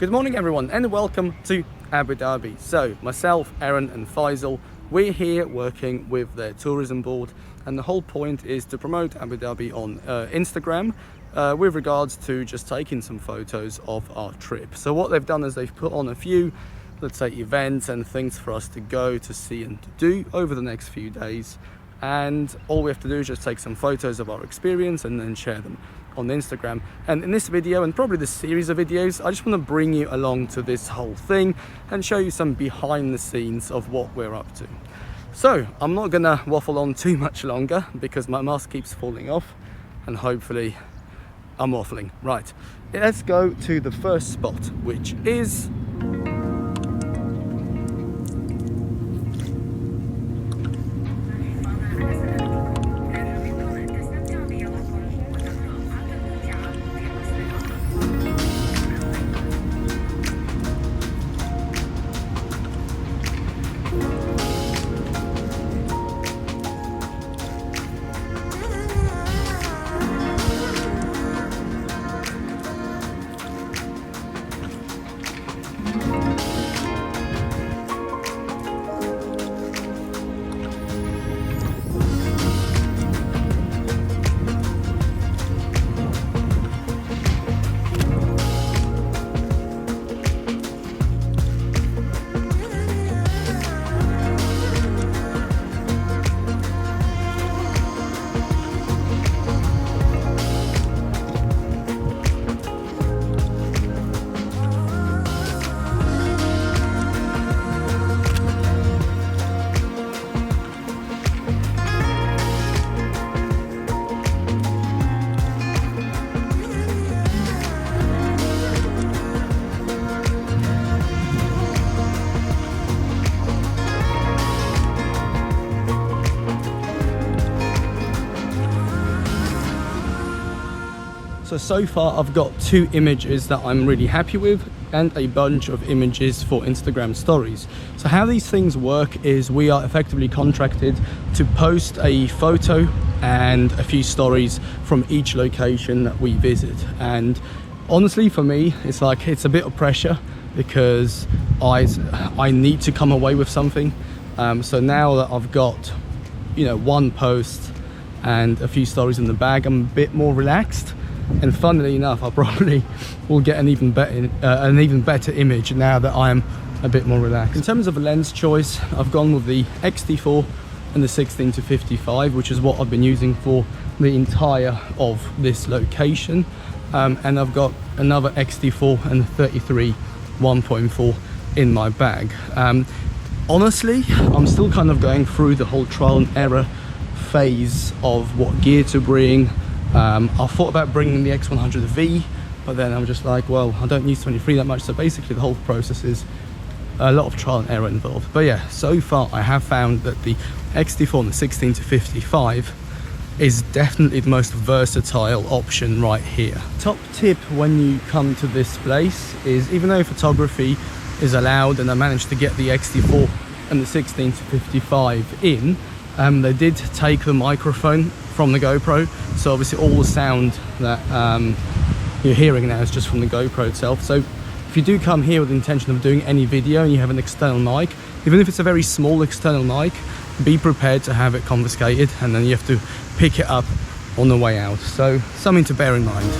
Good morning everyone and welcome to Abu Dhabi. So myself, Aaron and Faisal, we're here working with their tourism board, and the whole point is to promote Abu Dhabi on Instagram with regards to just taking some photos of our trip. So what they've done is they've put on a few, let's say, events and things for us to go to see and to do over the next few days, and all we have to do is just take some photos of our experience and then share them on Instagram. And in this video, and probably this series of videos, I just want to bring you along to this whole thing and show you some behind the scenes of what we're up to. So I'm not gonna waffle on too much longer because my mask keeps falling off, and hopefully I'm waffling. Right, let's go to the first spot, which is So far I've got 2 images that I'm really happy with and a bunch of images for Instagram stories. So how these things work is we are effectively contracted to post a photo and a few stories from each location that we visit. And honestly, for me, it's a bit of pressure because I need to come away with something. So now that I've got, you know, 1 post and a few stories in the bag, I'm a bit more relaxed. And funnily enough, I probably will get an even better image now that I'm a bit more relaxed. In terms of a lens choice, I've gone with the X-T4 and the 16-55, which is what I've been using for the entire of this location. And I've got another X-T4 and the 33 1.4 in my bag. Honestly, I'm still kind of going through the whole trial and error phase of what gear to bring. I thought about bringing the X100V, but then I'm just like, well, I don't use 23 that much, so basically the whole process is a lot of trial and error involved. But yeah, so far I have found that the X-T4 and the 16-55 is definitely the most versatile option right here. Top tip when you come to this place is, even though photography is allowed and I managed to get the X-T4 and the 16-55 in, they did take the microphone from the GoPro, so obviously all the sound that you're hearing now is just from the GoPro itself. So if you do come here with the intention of doing any video and you have an external mic, even if it's a very small external mic, be prepared to have it confiscated, and then you have to pick it up on the way out. So something to bear in mind.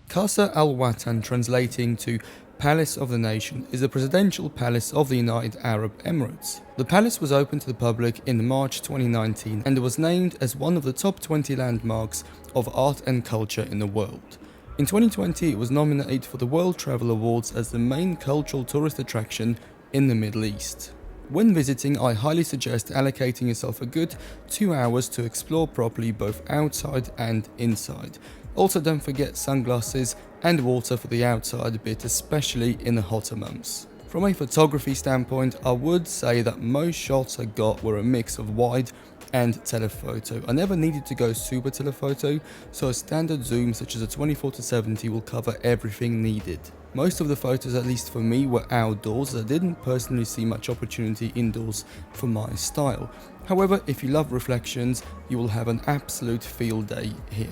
QASR al-WATAN, translating to Palace of the Nation, is the presidential palace of the United Arab Emirates. The palace was opened to the public in March 2019 and it was named as one of the top 20 landmarks of art and culture in the world. In 2020, it was nominated for the World Travel Awards as the main cultural tourist attraction in the Middle East. When visiting, I highly suggest allocating yourself a good 2 hours to explore properly both outside and inside. Also, don't forget sunglasses and water for the outside bit, especially in the hotter months. From a photography standpoint, I would say that most shots I got were a mix of wide and telephoto. I never needed to go super telephoto, so a standard zoom such as a 24-70 will cover everything needed. Most of the photos, at least for me, were outdoors, as I didn't personally see much opportunity indoors for my style. However, if you love reflections, you will have an absolute field day here.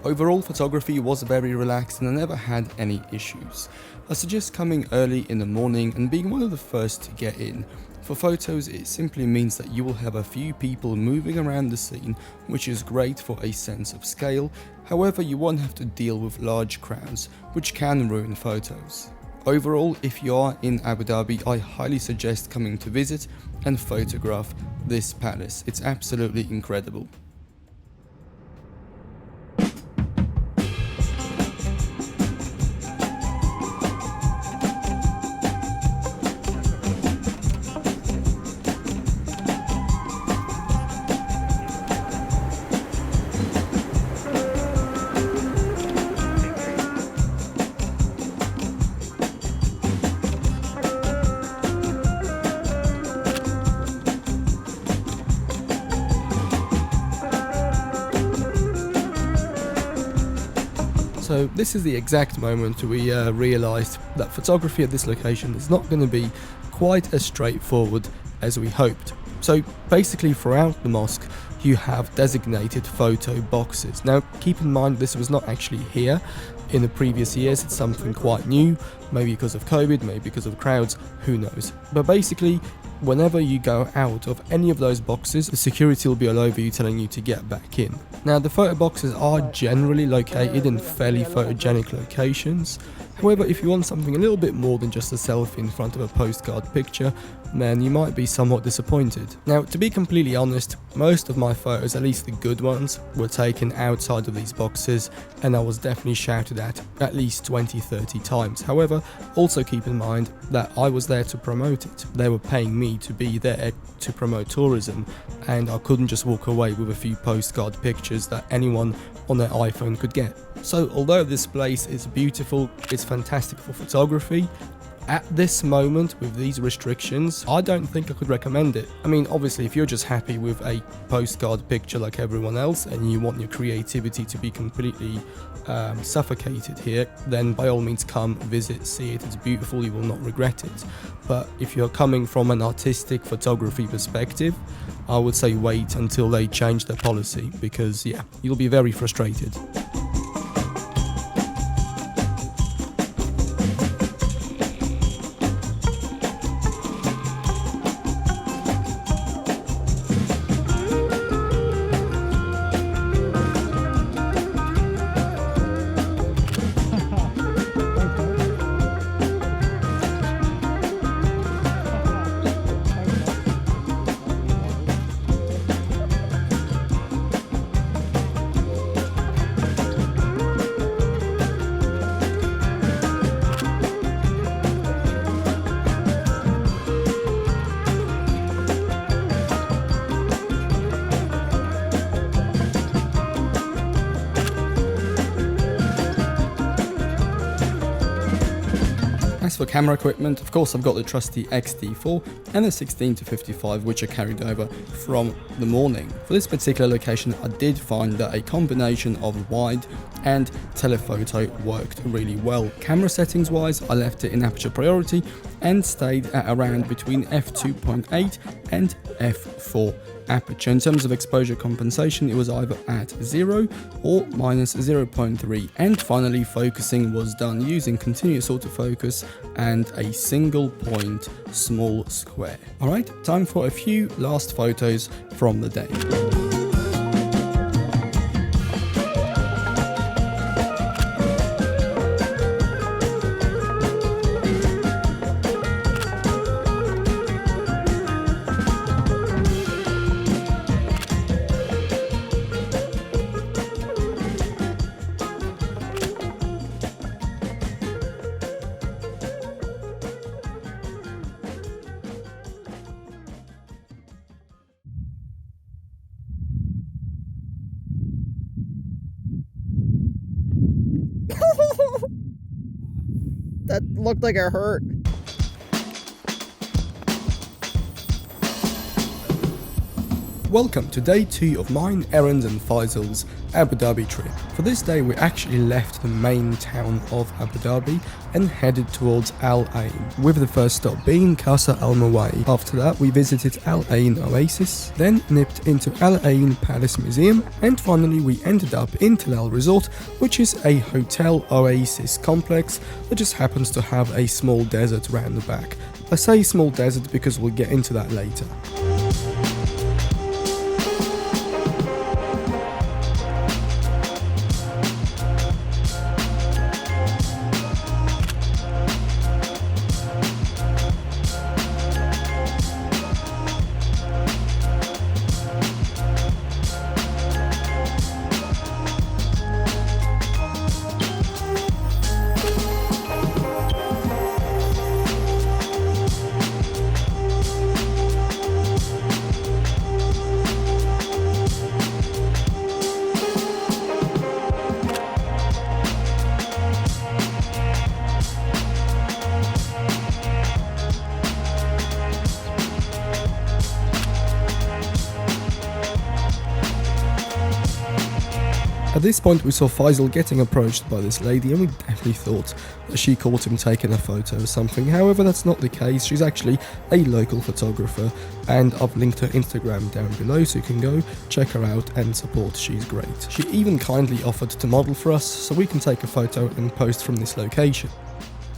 Overall, photography was very relaxed and I never had any issues. I suggest coming early in the morning and being one of the first to get in. For photos, it simply means that you will have a few people moving around the scene, which is great for a sense of scale. However, you won't have to deal with large crowds, which can ruin photos. Overall, if you are in Abu Dhabi, I highly suggest coming to visit and photograph this palace. It's absolutely incredible. So this is the exact moment we realised that photography at this location is not going to be quite as straightforward as we hoped. So basically throughout the mosque you have designated photo boxes. Now keep in mind this was not actually here in the previous years, it's something quite new, maybe because of COVID, maybe because of crowds, who knows. But basically whenever you go out of any of those boxes, the security will be all over you telling you to get back in. Now the photo boxes are generally located in fairly photogenic locations. However, if you want something a little bit more than just a selfie in front of a postcard picture, then you might be somewhat disappointed. Now, to be completely honest, most of my photos, at least the good ones, were taken outside of these boxes, and I was definitely shouted at least 20-30 times. However, also keep in mind that I was there to promote it. They were paying me to be there to promote tourism, and I couldn't just walk away with a few postcard pictures that anyone on their iPhone could get. So although this place is beautiful, it's fantastic for photography, at this moment with these restrictions, I don't think I could recommend it. I mean, obviously if you're just happy with a postcard picture like everyone else and you want your creativity to be completely suffocated here, then by all means come, visit, see it, it's beautiful, you will not regret it. But if you're coming from an artistic photography perspective, I would say wait until they change their policy, because yeah, you'll be very frustrated. As for camera equipment, of course I've got the trusty XT4 and the 16-55, which are carried over from the morning. For this particular location, I did find that a combination of wide and telephoto worked really well. Camera settings wise, I left it in aperture priority and stayed at around between f2.8 and f4 aperture. In terms of exposure compensation, it was either at 0 or minus 0.3. And finally, focusing was done using continuous autofocus and a single point small square. Alright, time for a few last photos from the day. That looked like it hurt. Welcome to day 2 of mine, Aaron's and Faisal's Abu Dhabi trip. For this day we actually left the main town of Abu Dhabi and headed towards Al Ain, with the first stop being Qasr Al Mawai. After that we visited Al Ain Oasis, then nipped into Al Ain Palace Museum, and finally we ended up in TELAL Resort, which is a hotel oasis complex that just happens to have a small desert around the back. I say small desert because we'll get into that later. At this point we saw Faisal getting approached by this lady and we definitely thought that she caught him taking a photo or something. However, that's not the case. She's actually a local photographer and I've linked her Instagram down below so you can go check her out and support. She's great. She even kindly offered to model for us so we can take a photo and post from this location.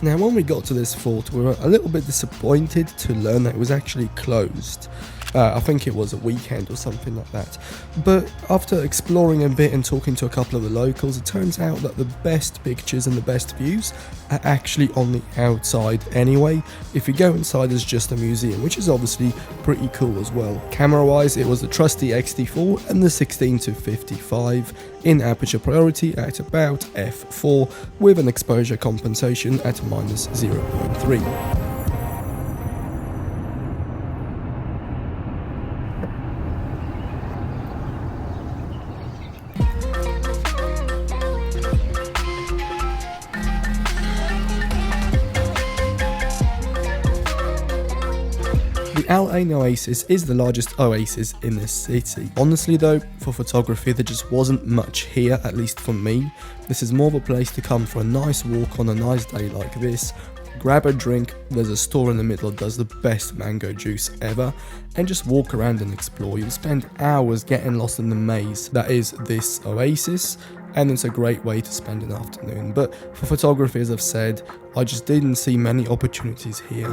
Now when we got to this fort we were a little bit disappointed to learn that it was actually closed. I think it was a weekend or something like that. But after exploring a bit and talking to a couple of the locals, it turns out that the best pictures and the best views are actually on the outside anyway. If you go inside, there's just a museum, which is obviously pretty cool as well. Camera wise, it was the trusty X-T4 and the 16-55 in aperture priority at about f4 with an exposure compensation at -0.3. The Al Ain Oasis is the largest oasis in this city. Honestly though, for photography there just wasn't much here, at least for me. This is more of a place to come for a nice walk on a nice day like this, grab a drink, there's a store in the middle that does the best mango juice ever, and just walk around and explore. You'll spend hours getting lost in the maze that is this oasis, and it's a great way to spend an afternoon. But for photography, as I've said, I just didn't see many opportunities here.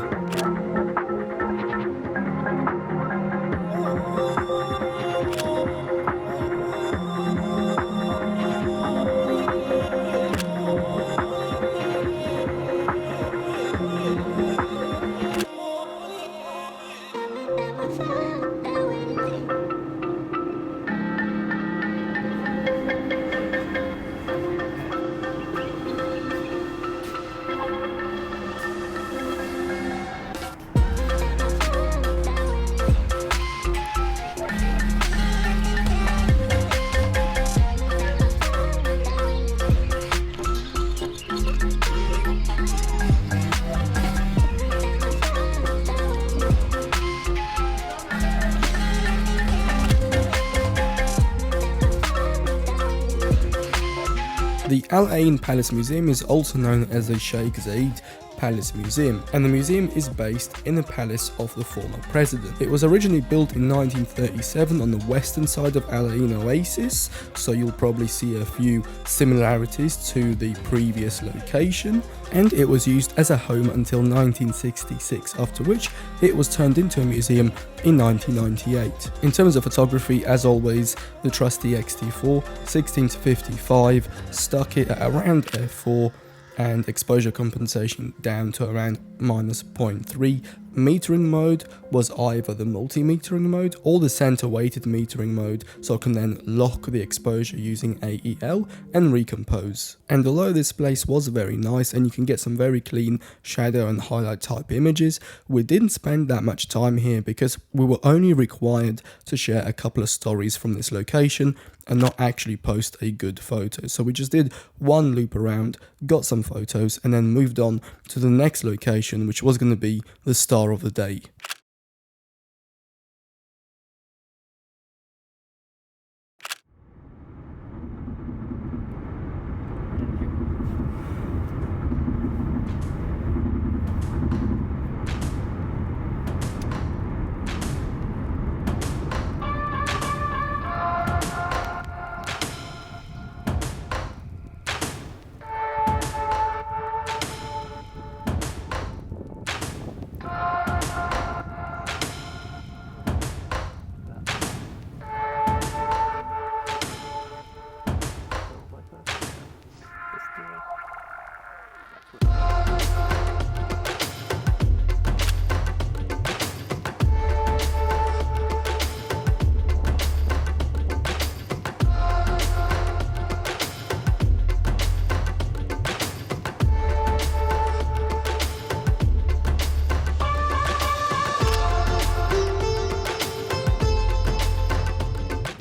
The Al Ain Palace Museum is also known as the Sheikh ZAYED Palace Museum, and the museum is based in the palace of the former president. It was originally built in 1937 on the western side of Al Ain Oasis, so you'll probably see a few similarities to the previous location, and it was used as a home until 1966, after which it was turned into a museum in 1998. In terms of photography, as always, the trusty X-T4 16-55 stuck it at around f4 and exposure compensation down to around minus 0.3. Metering mode was either the multi-metering mode or the center weighted metering mode, so I can then lock the exposure using AEL and recompose. And although this place was very nice and you can get some very clean shadow and highlight type images, we didn't spend that much time here because we were only required to share a couple of stories from this location and not actually post a good photo. So we just did one loop around, got some photos, and then moved on to the next location, which was going to be the star of the day.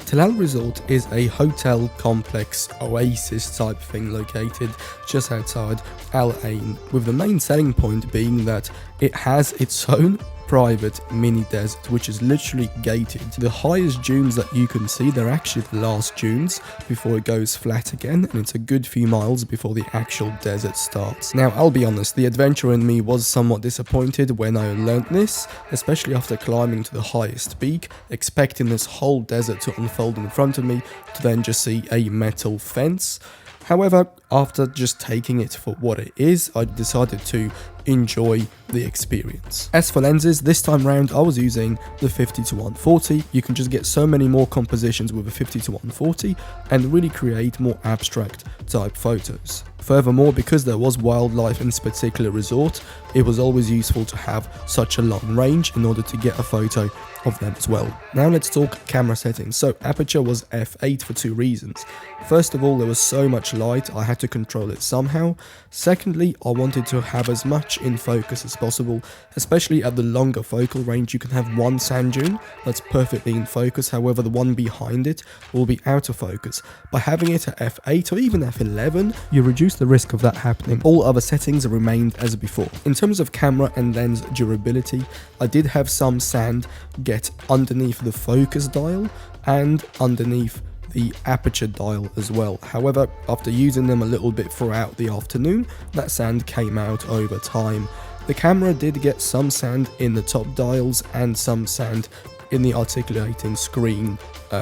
TELAL Resort is a hotel complex oasis type thing located just outside Al Ain, with the main selling point being that it has its own private mini desert, which is literally gated. The highest dunes that you can see, they're actually the last dunes before it goes flat again, and it's a good few miles before the actual desert starts. Now, I'll be honest, the adventurer in me was somewhat disappointed when I learnt this, especially after climbing to the highest peak, expecting this whole desert to unfold in front of me, to then just see a metal fence. However, after just taking it for what it is, I decided to enjoy the experience. As for lenses, this time round I was using the 50-140. You can just get so many more compositions with a 50-140 and really create more abstract type photos. Furthermore, because there was wildlife in this particular resort, it was always useful to have such a long range in order to get a photo of them as well. Now let's talk camera settings. So aperture was f8 for two reasons. First of all, there was so much light, I had to control it somehow. Secondly, I wanted to have as much in focus as possible, especially at the longer focal range. You can have one sand dune that's perfectly in focus, however the one behind it will be out of focus. By having it at f8 or even f11, you reduce the risk of that happening. All other settings remained as before. In terms of camera and lens durability, I did have some sand get underneath the focus dial and underneath the aperture dial as well. However, after using them a little bit throughout the afternoon, that sand came out over time. The camera did get some sand in the top dials and some sand in the articulating screen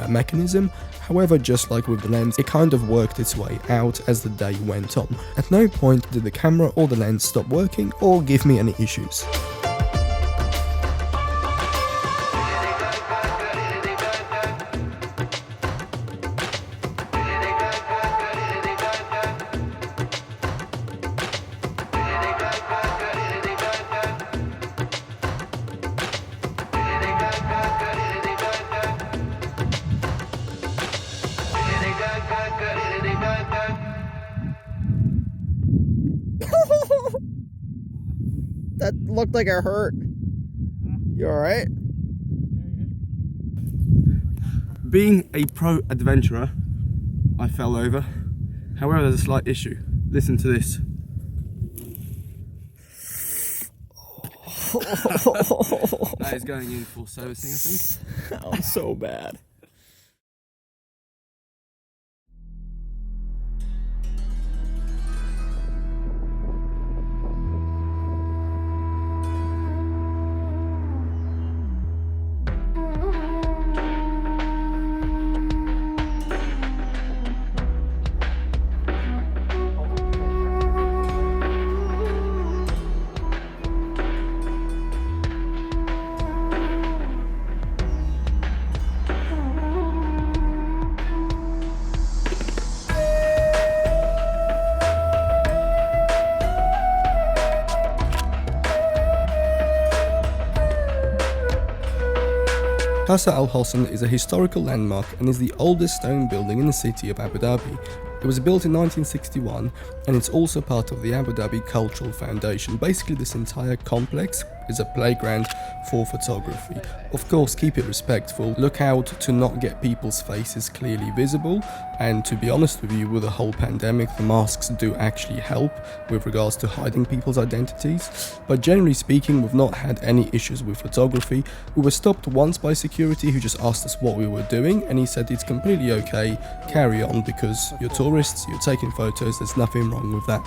mechanism. However, just like with the lens, it kind of worked its way out as the day went on. At no point did the camera or the lens stop working or give me any issues. That looked like it hurt. You alright? Being a pro adventurer, I fell over. However, there's a slight issue. Listen to this. That is going in for servicing, I think. Sounds so bad. Qasr Al Hosn is a historical landmark and is the oldest stone building in the city of Abu Dhabi. It was built in 1961 and it's also part of the Abu Dhabi Cultural Foundation. Basically, this entire complex is a playground for photography. Of course, keep it respectful, look out to not get people's faces clearly visible, and to be honest with you, with the whole pandemic, the masks do actually help with regards to hiding people's identities. But generally speaking, we've not had any issues with photography. We were stopped once by security who just asked us what we were doing, and he said it's completely okay, carry on, because you're tourists, you're taking photos, there's nothing wrong with that.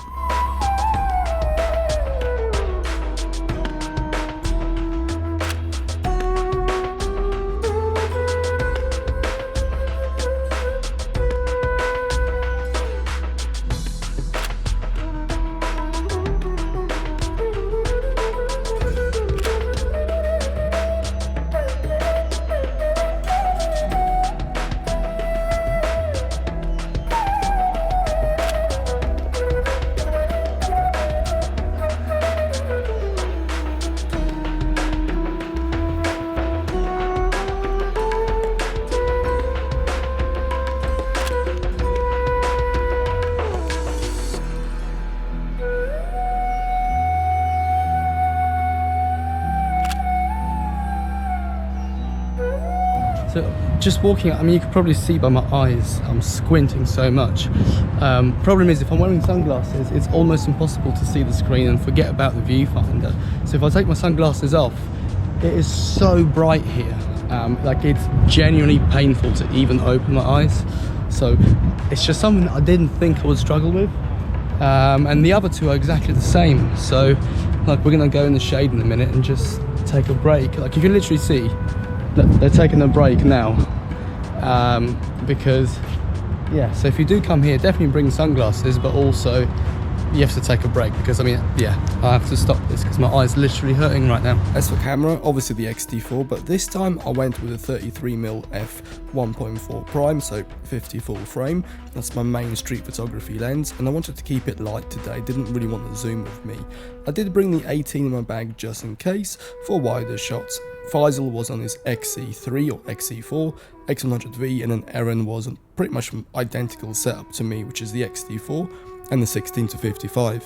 So just walking, I mean, you can probably see by my eyes, I'm squinting so much. Problem is, if I'm wearing sunglasses, it's almost impossible to see the screen and forget about the viewfinder. So if I take my sunglasses off, it is so bright here. Like, it's genuinely painful to even open my eyes. So it's just something that I didn't think I would struggle with. And the other two are exactly the same. So like, we're gonna go in the shade in a minute and just take a break. Like, you can literally see that they're taking a break now. Because, yeah, so if you do come here, definitely bring sunglasses, but also you have to take a break, because I mean, yeah, I have to stop this because my eyes are literally hurting right now. As for camera, obviously the X-T4, but this time I went with a 33mm f1.4 prime, so 50 full frame. That's my main street photography lens, and I wanted to keep it light today, didn't really want the zoom with me. I did bring the 18 in my bag just in case for wider shots. Faisal was on his XC3 or XC4, X100V, and then Aaron was on pretty much an identical setup to me, which is the X-T4 and the 16-55.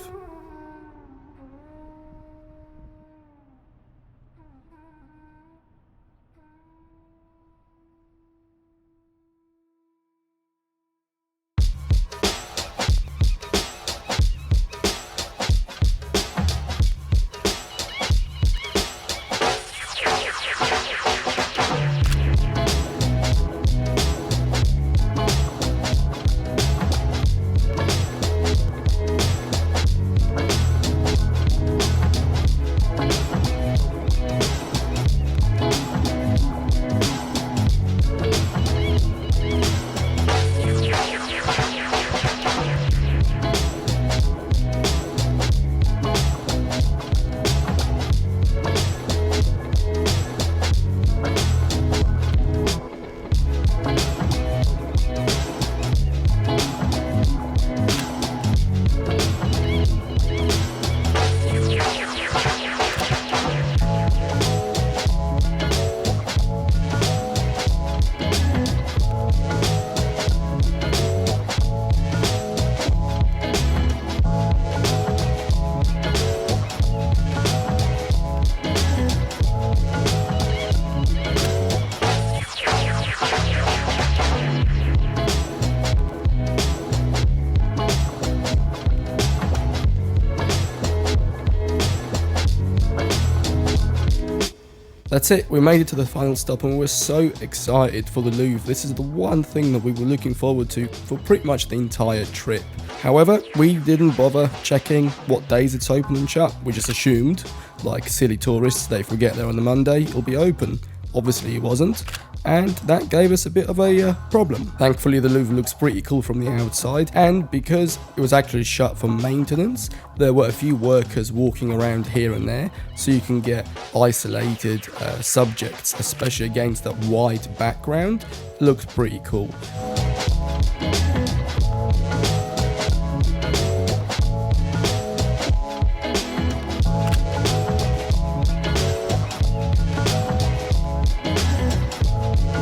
That's it, we made it to the final stop and we were so excited for the Louvre. This is the one thing that we were looking forward to for pretty much the entire trip. However, we didn't bother checking what days it's open and shut. We just assumed, like silly tourists, that if we get there on the Monday, it'll be open. Obviously it wasn't, and that gave us a bit of a problem. Thankfully the Louvre looks pretty cool from the outside, and because it was actually shut for maintenance, there were a few workers walking around here and there, so you can get isolated subjects, especially against that white background. Looks pretty cool.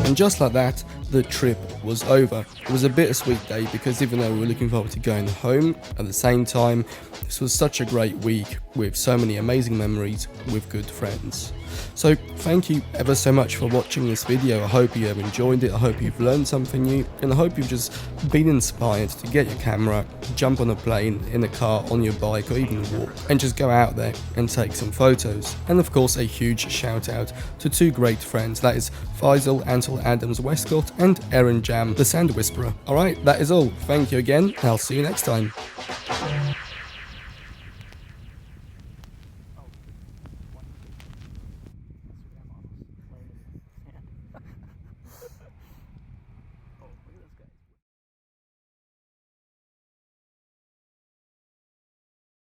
And just like that, the trip was over. It was a bittersweet day because even though we were looking forward to going home, at the same time, this was such a great week with so many amazing memories with good friends. So thank you ever so much for watching this video. I hope you have enjoyed it, I hope you've learned something new, and I hope you've just been inspired to get your camera, jump on a plane, in a car, on your bike, or even walk, and just go out there and take some photos. And of course a huge shout out to two great friends, that is Faisal Ansel Adams Westcott and Erin Jam the Sand Whisperer. Alright, that is all. Thank you again, and I'll see you next time.